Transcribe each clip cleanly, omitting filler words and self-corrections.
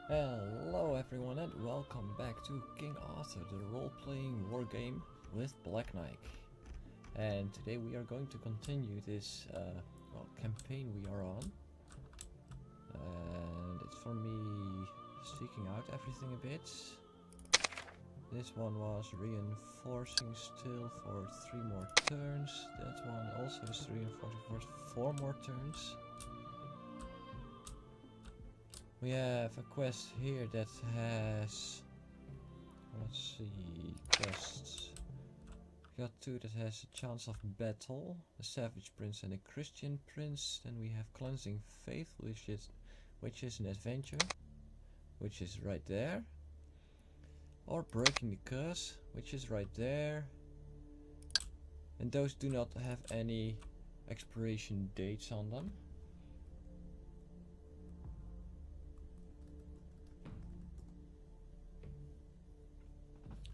Hello everyone and welcome back to King Arthur, the role-playing wargame with Black Knight. And today we are going to continue this campaign we are on. And it's for me seeking out everything a bit. This one was reinforcing still for 3 more turns. That one also is reinforcing for 4 more turns. We have a quest here that has, let's see, quests. We got 2 that has a chance of battle, a savage prince and a Christian prince. Then we have cleansing faith, which is an adventure, which is right there. Or breaking the curse, which is right there. And those do not have any expiration dates on them.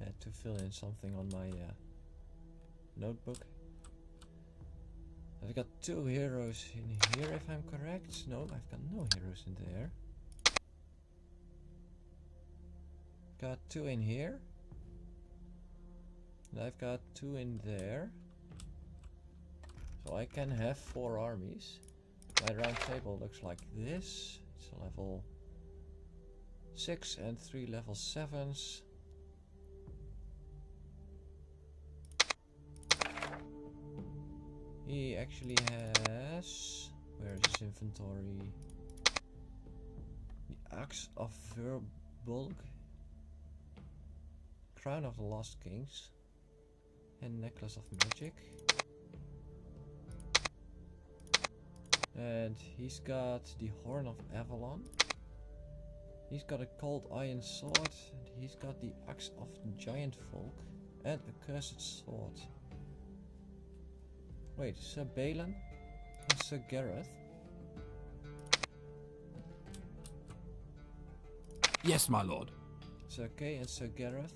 I had to fill in something on my notebook. I've got 2 heroes in here if I'm correct. No, I've got no heroes in there. Got 2 in here. And I've got 2 in there. So I can have 4 armies. My round table looks like this. It's a level 6 and 3 level 7s. He actually has, where is his inventory? The Axe of Verbolg, Crown of the Lost Kings, and Necklace of Magic. And he's got the Horn of Avalon. He's got a Cold Iron Sword, and he's got the Axe of Giant Folk, and a Cursed Sword. Wait, Sir Balin and Sir Gareth? Yes, my lord. Sir Kay and Sir Gareth?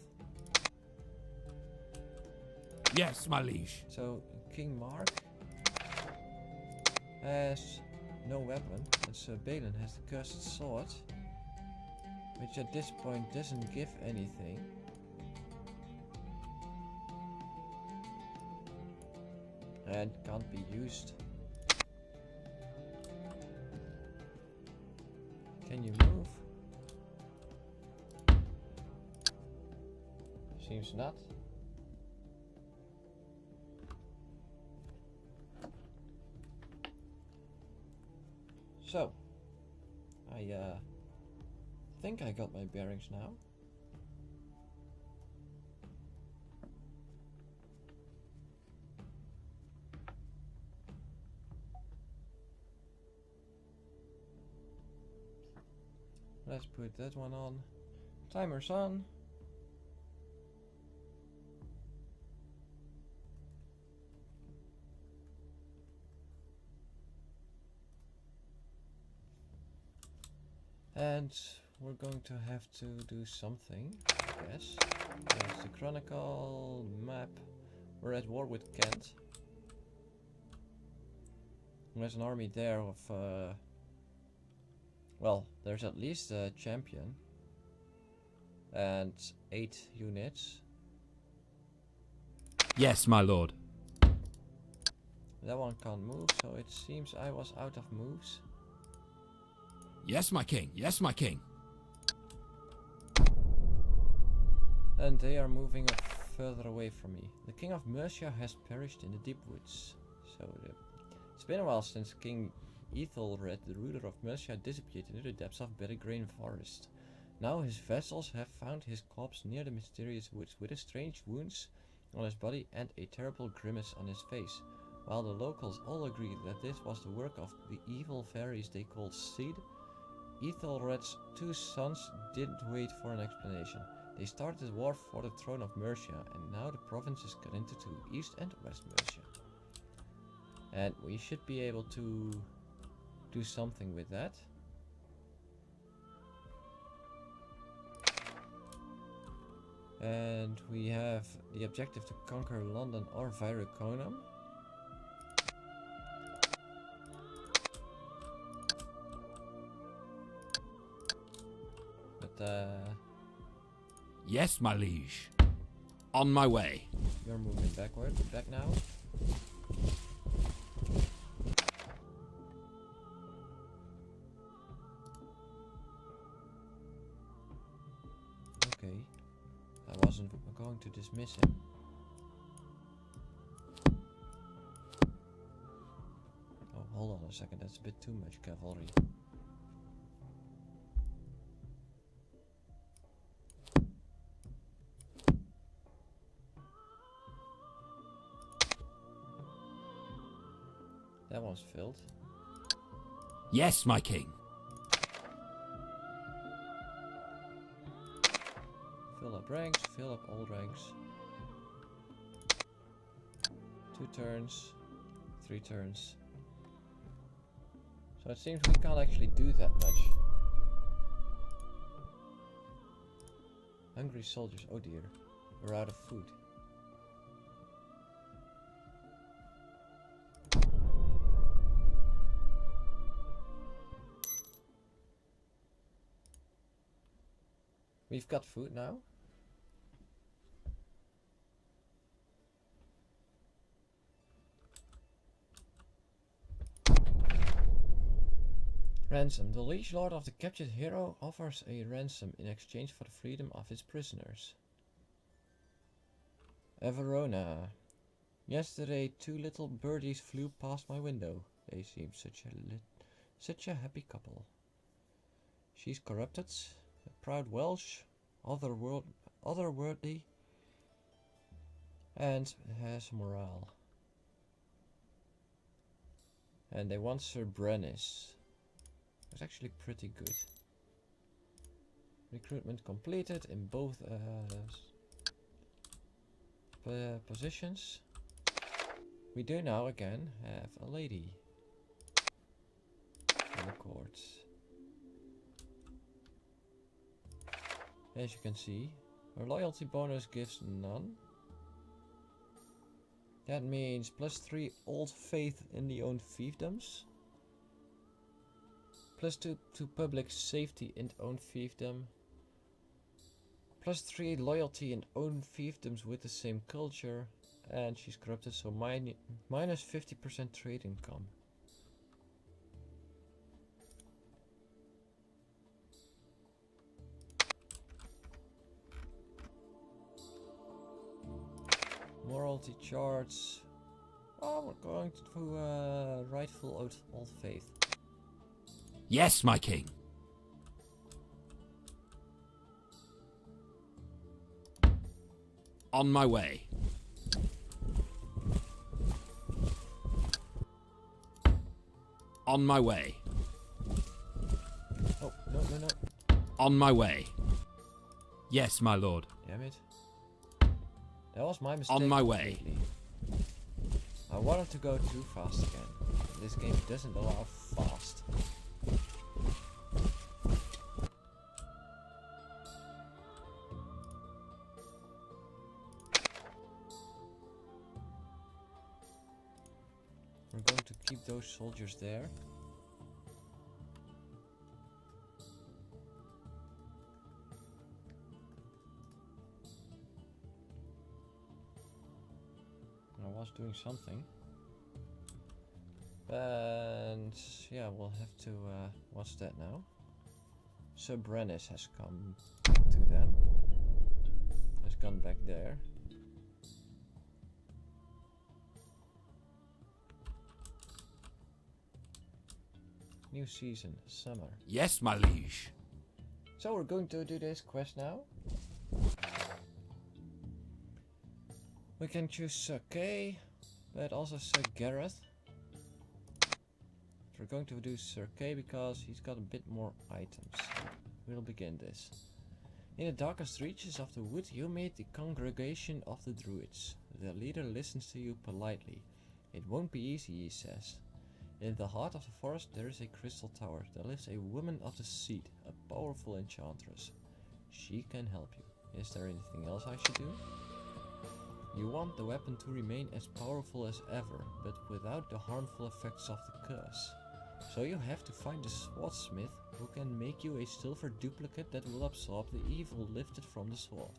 Yes, my liege. So, King Mark has no weapon, and Sir Balin has the Cursed Sword, which at this point doesn't give anything. And can't be used. Can you move? Seems not. So, I think I got my bearings now. Let's put that one on. Timer's on. And we're going to have to do something, I guess. There's the Chronicle map. We're at war with Kent. There's an army there of well, there's at least a champion and 8 units. Yes, my lord. That one can't move, so it seems I was out of moves. Yes, my king. Yes, my king. And they are moving further away from me. The king of Mercia has perished in the deep woods. So it's been a while since King Ethelred, the ruler of Mercia, disappeared into the depths of Berrigrain forest. Now his vassals have found his corpse near the mysterious woods, with strange wounds on his body and a terrible grimace on his face. While the locals all agree that this was the work of the evil fairies they called Seed, Ethelred's 2 sons didn't wait for an explanation. They started a war for the throne of Mercia, and now the province is cut into 2, East and West Mercia. And we should be able to do something with that. And we have the objective to conquer London or Viriconum. Yes, my liege. On my way. You're moving backward. Back now. Okay. I wasn't going to dismiss him. Oh, hold on a second. That's a bit too much cavalry. That one's filled. Yes, my king. Fill up ranks, fill up old ranks. 2 turns, 3 turns. So it seems we can't actually do that much. Hungry soldiers, oh dear. We're out of food. We've got food now. Ransom. The liege lord of the captured hero offers a ransom in exchange for the freedom of his prisoners. Verona. Yesterday 2 little birdies flew past my window. They seem such a happy couple. She's corrupted, a proud Welsh, otherworldly, and has morale. And they want Sir Brennis. It's actually pretty good. Recruitment completed in both positions. We do now again have a lady in the court. As you can see, her loyalty bonus gives none. That means +3 old faith in the own fiefdoms. +2 to public safety and own fiefdom. +3 loyalty and own fiefdoms with the same culture. And she's corrupted, so minus 50% trade income. Morality charts. Oh, we're going to rightful old faith. Yes, my king. On my way. On my way. Oh, no. On my way. Yes, my lord. Damn it. That was my mistake. On my way. Completely. I wanted to go too fast again. This game doesn't allow fast. We're going to keep those soldiers there. I was doing something. And yeah, we'll have to, what's that now? Sir Brennis has come to them. Has gone back there. New season, summer. Yes, my liege. So we're going to do this quest now. We can choose Sir Kay, but also Sir Gareth. We're going to do Sir Kay because he's got a bit more items. We'll begin this. In the darkest reaches of the wood you meet the congregation of the druids. The leader listens to you politely. It won't be easy, he says. In the heart of the forest there is a crystal tower. There lives a woman of the seed, a powerful enchantress. She can help you. Is there anything else I should do? You want the weapon to remain as powerful as ever, but without the harmful effects of the curse. So you have to find a swordsmith who can make you a silver duplicate that will absorb the evil lifted from the sword.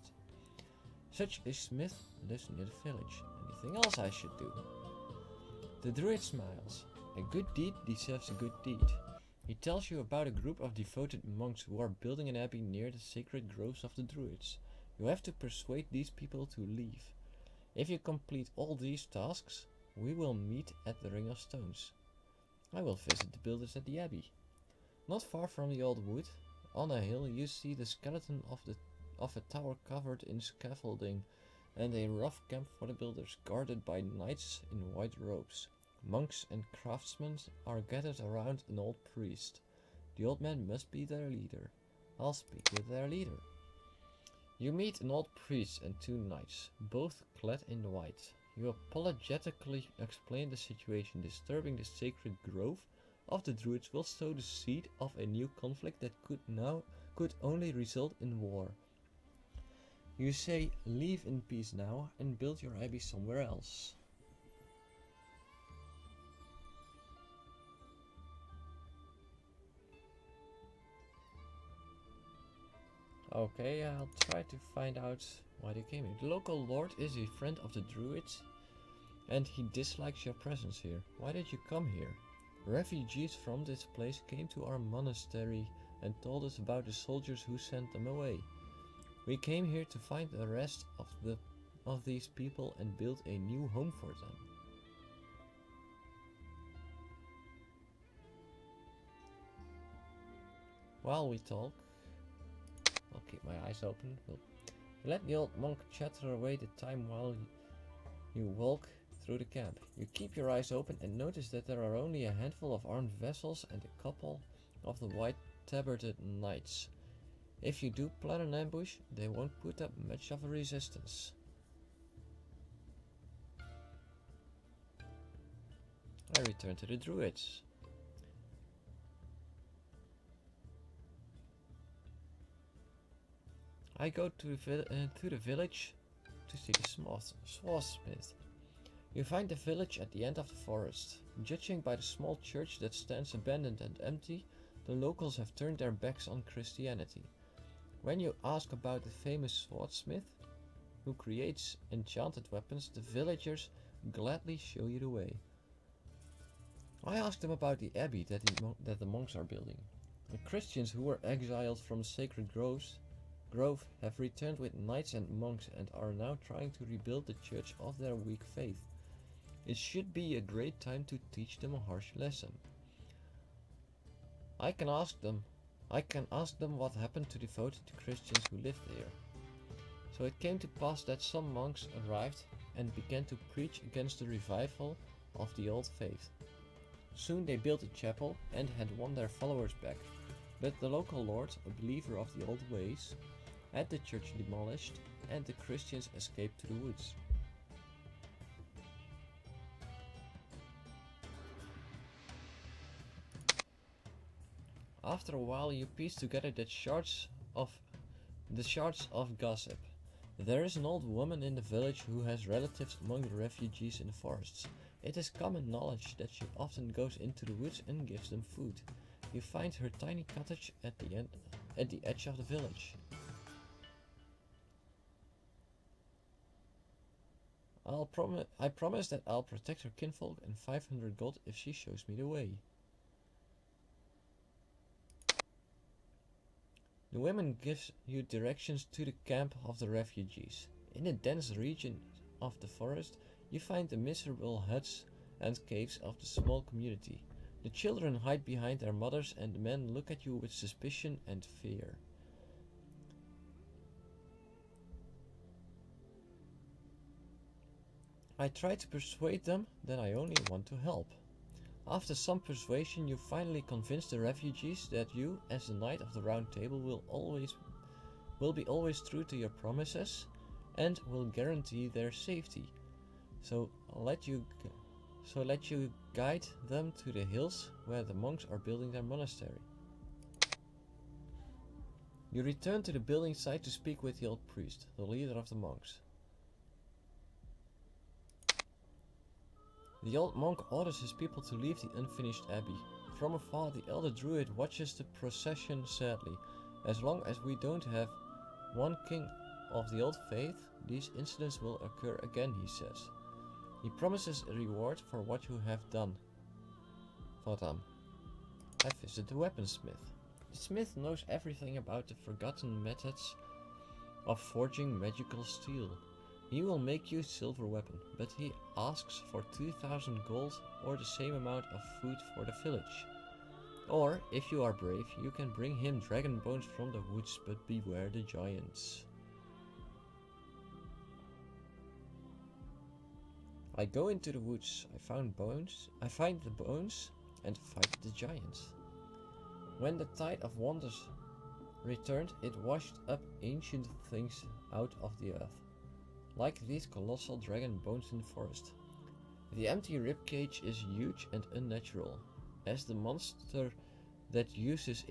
Such a smith lives near the village. Anything else I should do? The druid smiles. A good deed deserves a good deed. He tells you about a group of devoted monks who are building an abbey near the sacred groves of the druids. You have to persuade these people to leave. If you complete all these tasks, we will meet at the Ring of Stones. I will visit the builders at the abbey. Not far from the old wood, on a hill, you see the skeleton of a tower covered in scaffolding and a rough camp for the builders, guarded by knights in white robes. Monks and craftsmen are gathered around an old priest. The old man must be their leader. I'll speak with their leader. You meet an old priest and two knights, both clad in white. You apologetically explain the situation. Disturbing the sacred grove of the druids will sow the seed of a new conflict that could only result in war. You say, leave in peace now and build your abbey somewhere else. Okay, I'll try to find out why they came here. The local lord is a friend of the druids and he dislikes your presence here. Why did you come here? Refugees from this place came to our monastery and told us about the soldiers who sent them away. We came here to find the rest of these people and build a new home for them. While we talk, I'll keep my eyes open. We'll let the old monk chatter away the time while you walk through the camp. You keep your eyes open and notice that there are only a handful of armed vessels and a couple of the white tabarded knights. If you do plan an ambush, they won't put up much of a resistance. I return to the druids. I go to the village to see the swordsmith. You find the village at the end of the forest. Judging by the small church that stands abandoned and empty, the locals have turned their backs on Christianity. When you ask about the famous swordsmith who creates enchanted weapons, the villagers gladly show you the way. I ask them about the abbey that the monks are building. The Christians who were exiled from the sacred grove have returned with knights and monks and are now trying to rebuild the church of their weak faith. It should be a great time to teach them a harsh lesson. I can ask them what happened to devoted Christians who lived there. So it came to pass that some monks arrived and began to preach against the revival of the old faith. Soon they built a chapel and had won their followers back, but the local lord, a believer of the old ways, had the church demolished and the Christians escaped to the woods. After a while you piece together the shards of gossip. There is an old woman in the village who has relatives among the refugees in the forests. It is common knowledge that she often goes into the woods and gives them food. You find her tiny cottage at the edge of the village. I promise that I'll protect her kinfolk and 500 gold if she shows me the way. The woman gives you directions to the camp of the refugees. In the dense region of the forest, you find the miserable huts and caves of the small community. The children hide behind their mothers and the men look at you with suspicion and fear. I try to persuade them that I only want to help. After some persuasion, you finally convince the refugees that you, as the Knight of the Round Table, will be always true to your promises and will guarantee their safety. So let you guide them to the hills where the monks are building their monastery. You return to the building site to speak with the old priest, the leader of the monks. The old monk orders his people to leave the unfinished abbey. From afar, the elder druid watches the procession sadly. As long as we don't have one king of the old faith, these incidents will occur again, he says. He promises a reward for what you have done. Vodam. I visit the weaponsmith. The smith knows everything about the forgotten methods of forging magical steel. He will make you a silver weapon, but he asks for 2,000 gold or the same amount of food for the village. Or, if you are brave, you can bring him dragon bones from the woods, but beware the giants. I go into the woods, I find the bones and fight the giants. When the tide of wonders returned, it washed up ancient things out of the earth, like these colossal dragon bones in the forest. The empty ribcage is huge and unnatural, as the monster that uses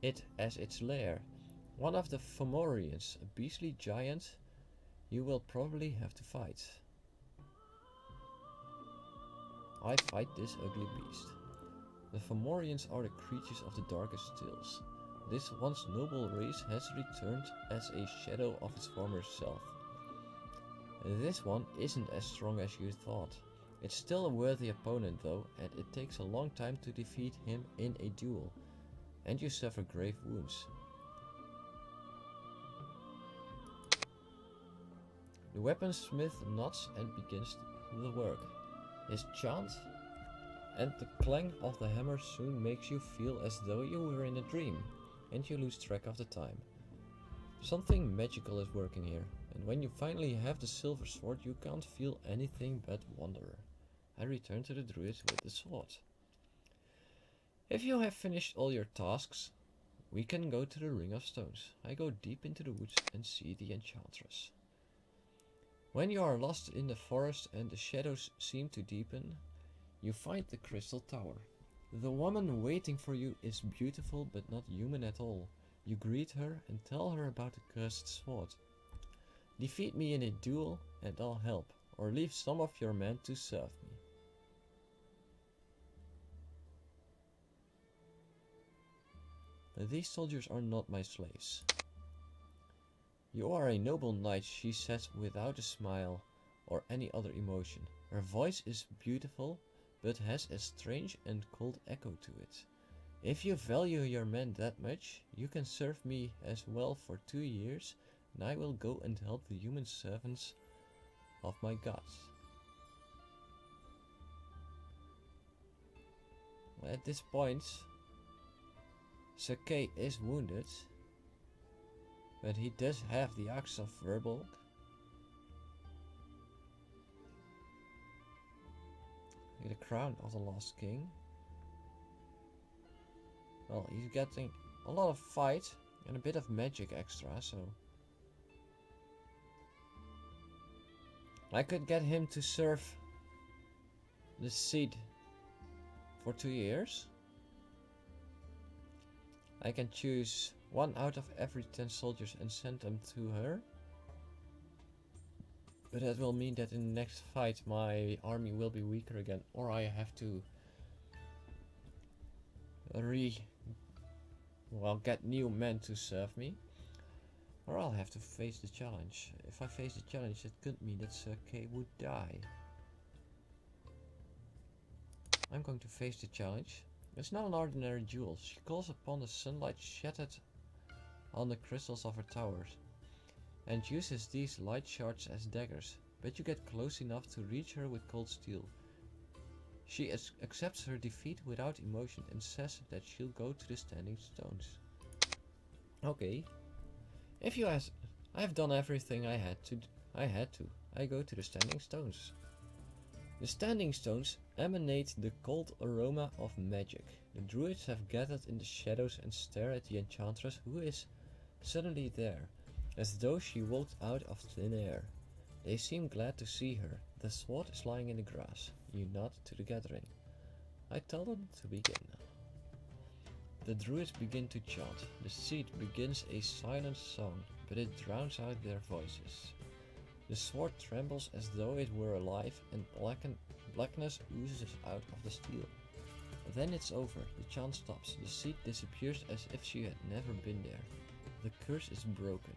it as its lair. One of the Fomorians, a beastly giant you will probably have to fight. I fight this ugly beast. The Fomorians are the creatures of the darkest tales. This once noble race has returned as a shadow of its former self. This one isn't as strong as you thought. It's still a worthy opponent though, and it takes a long time to defeat him in a duel, and you suffer grave wounds. The weaponsmith nods and begins the work. His chant and the clang of the hammer soon makes you feel as though you were in a dream, and you lose track of the time. Something magical is working here, and when you finally have the silver sword, you can't feel anything but wonder. I return to the druid with the sword. If you have finished all your tasks, we can go to the Ring of Stones. I go deep into the woods and see the enchantress. When you are lost in the forest and the shadows seem to deepen, you find the crystal tower. The woman waiting for you is beautiful but not human at all. You greet her and tell her about the cursed sword. Defeat me in a duel and I'll help, or leave some of your men to serve me. These soldiers are not my slaves. You are a noble knight, she says without a smile or any other emotion. Her voice is beautiful, but has a strange and cold echo to it. If you value your men that much, you can serve me as well for 2 years, and I will go and help the human servants of my gods. At this point, Sake is wounded, but he does have the axe of Verbolg. The crown of the Lost King. Well, he's getting a lot of fight and a bit of magic extra, so I could get him to serve the seed for 2 years. I can choose 1 out of every 10 soldiers and send them to her. But that will mean that in the next fight my army will be weaker again, or I have to get new men to serve me, or I'll have to face the challenge. If I face the challenge, it could mean that Sake would die. I'm going to face the challenge. It's not an ordinary duel. She calls upon the sunlight shattered on the crystals of her towers, and uses these light shards as daggers, but you get close enough to reach her with cold steel. She accepts her defeat without emotion and says that she'll go to the Standing Stones. Okay. If you ask, I've done everything I had to. I go to the Standing Stones. The Standing Stones emanate the cold aroma of magic. The druids have gathered in the shadows and stare at the enchantress, who is suddenly there, as though she walked out of thin air. They seem glad to see her. The sword is lying in the grass. You nod to the gathering. I tell them to begin. The druids begin to chant. The seed begins a silent song, but it drowns out their voices. The sword trembles as though it were alive, and blackness oozes out of the steel. Then it's over. The chant stops. The seat disappears as if she had never been there. The curse is broken.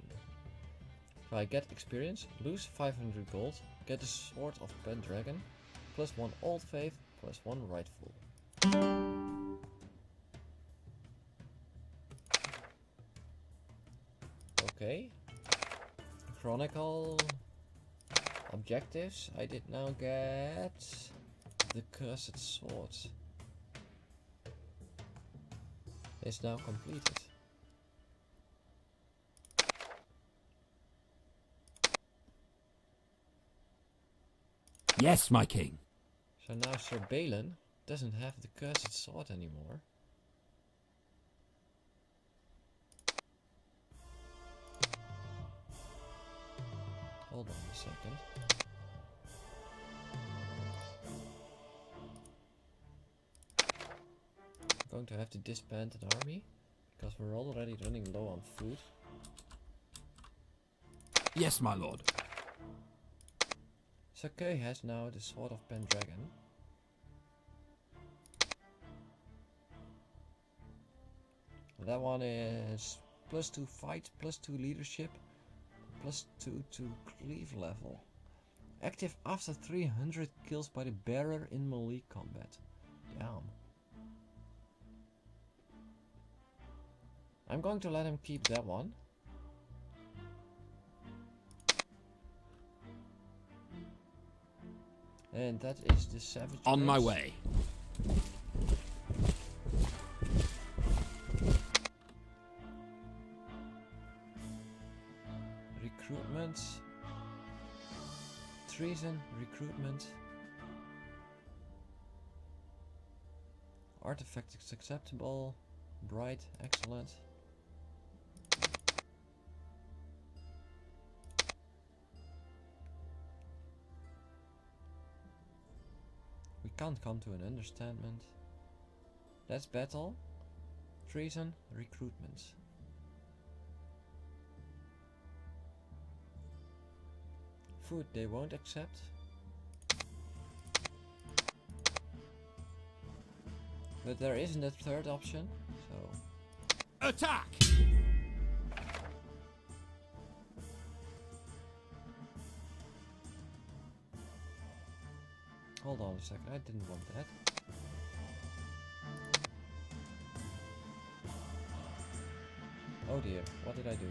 If I get experience, lose 500 gold, get a sword of Pendragon, plus 1 old faith, plus 1 rightful. Okay. Chronicle objectives. I did now get the cursed sword. It's now completed. Yes, my king. So now Sir Balin doesn't have the cursed sword anymore. Hold on a second. I'm going to have to disband an army because we're already running low on food. Yes, my lord. Sake has now the sword of Pendragon. That one is +2 fight, +2 leadership, +2 to cleave level. Active after 300 kills by the bearer in melee combat. Damn. I'm going to let him keep that one. And that is the Savage On my Prince. way. Recruitment. Treason, recruitment. Artifact is acceptable. Bright, excellent. We can't come to an understanding. That's battle. Treason, recruitment. Food they won't accept. But there isn't a third option, so... Attack! Hold on a second, I didn't want that. Oh dear, what did I do?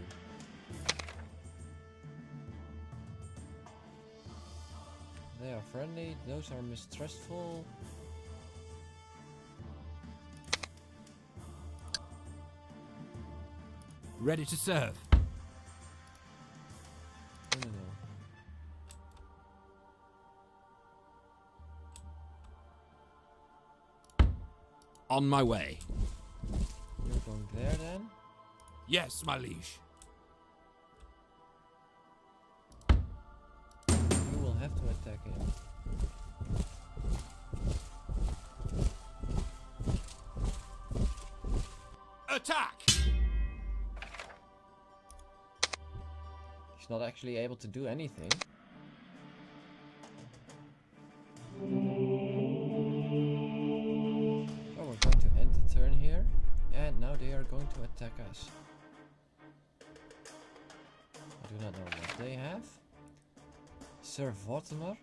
They are friendly, those are mistrustful. Ready to serve. No. On my way. You're going there then? Yes, my liege. You will have to attack him. Attack! He's not actually able to do anything. So we're going to end the turn here. And now they are going to attack us. I do not know what they have. Sir Vortimer.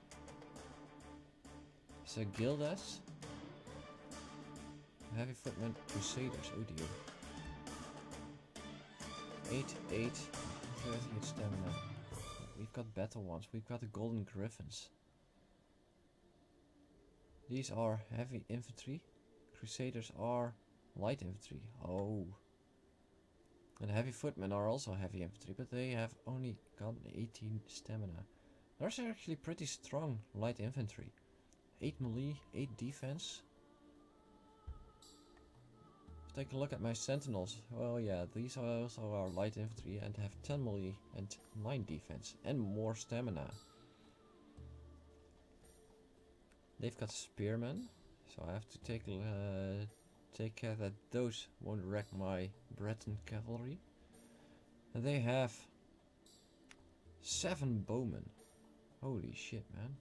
Sir Gildas. Heavy Footman Crusaders, oh dear. 8, 38 stamina. We've got battle ones, we've got the Golden Griffins. These are heavy infantry. Crusaders are light infantry. Oh. And heavy footmen are also heavy infantry, but they have only got 18 stamina. Those are actually pretty strong light infantry. 8 melee, 8 defense. Take a look at my sentinels. Well, yeah, these are also our light infantry and have 10 melee and 9 defense and more stamina. They've got spearmen, so I have to take care that those won't wreck my Breton cavalry. And they have 7 bowmen. Holy shit, man.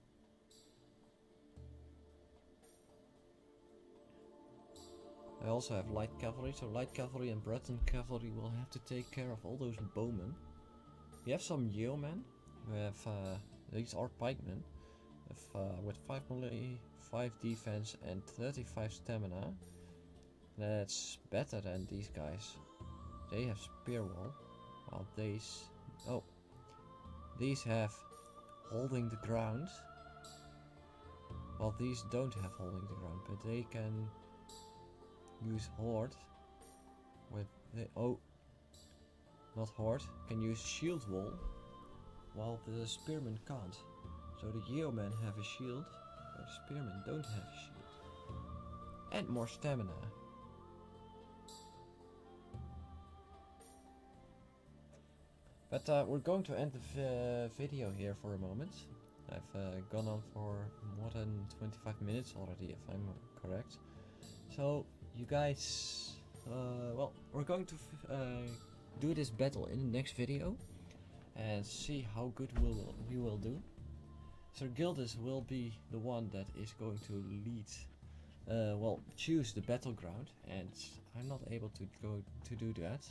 I also have light cavalry, so light cavalry and Breton cavalry will have to take care of all those bowmen. We have some yeomen. We have these are pikemen with 5 melee, 5 defense, and 35 stamina. That's better than these guys. They have spear wall, while these have holding the ground. While these don't have holding the ground, but they can use horde with the not horde, can use shield wall, while the spearmen can't. So the yeomen have a shield, but the spearmen don't have a shield. And more stamina. But we're going to end the video here for a moment. I've gone on for more than 25 minutes already, if I'm correct. So, you guys, well, we're going to do this battle in the next video and see how good we will do. Sir Gildas will be the one that is going to lead, well, choose the battleground, and I'm not able to go to do that.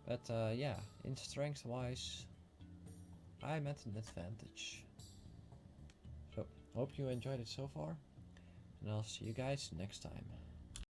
But yeah, in strength wise, I'm at an advantage. So, hope you enjoyed it so far, and I'll see you guys next time.